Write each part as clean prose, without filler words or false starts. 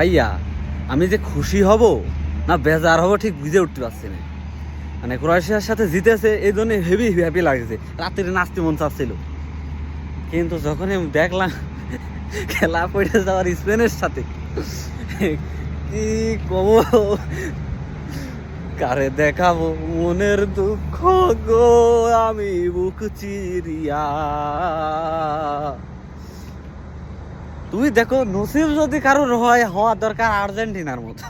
ভাইয়া আমি যে খুশি হব না বেজার হব ঠিক বুঝে উঠতে পারছি না। মানে ক্রোয়েশিয়ার সাথে জিতেছে এই জন্য হেভি হ্যাপি লাগছে, রাত্রে নাচতে মন চাচ্ছিল। কিন্তু যখন আমি দেখলাম খেলা পড়ে যাওয়ার স্পেনের সাথে, কি কব, কারে দেখাবো মনের দুঃখ গো আমি বুক চিরিয়া। তুমি দেখো নসিব যদি কারোর হয়, হওয়ার দরকার আর্জেন্টিনার মতো।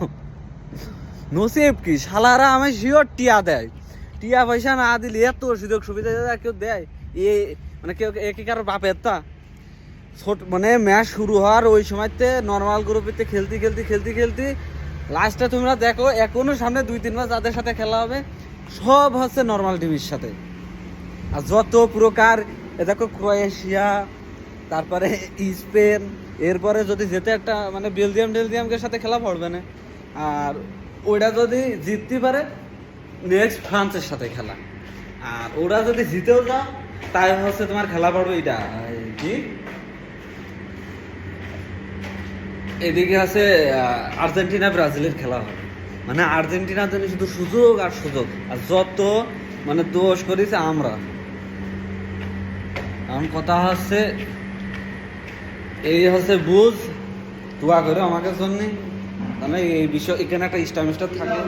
নসিব কি শালারা আমি শিওর টিয়া দেয়, টিয়া পয়সা না দিলে এত সুযোগ সুবিধা কেউ দেয়? এ মানে কেউ একই কারোর বাপের তা ছোট মানে ম্যাচ শুরু হওয়ার ওই সময়তে নর্মাল গ্রুপেতে খেলতে লাস্টে তোমরা দেখো এখনো সামনে 2-3 মাস যাদের সাথে খেলা হবে সব হচ্ছে নর্মাল টিমের সাথে। আর যত প্রকার দেখো ক্রোয়েশিয়া, তারপরে স্পেন, এরপরে যদি যেতে একটা মানে বেলজিয়ামকে সাথে খেলা পড়বে না। আর ওটা যদি জিততে পারে নেক্সট ফ্রান্সের সাথে খেলা। আর ওরা যদি জিতেও যায় তাই হচ্ছে তোমার খেলা পড়বে এটা কি এদিকে আছে আর্জেন্টিনা ব্রাজিলের খেলা হবে। মানে আর্জেন্টিনার জন্য শুধু সুযোগ আর সুযোগ, আর যত মানে দোষ করেছে আমরা। কারণ কথা হচ্ছে এই হচ্ছে বুঝ দোয়া করে আমাকে জন্য, মানে এই বিষয় এখানে একটা স্টার থাকে।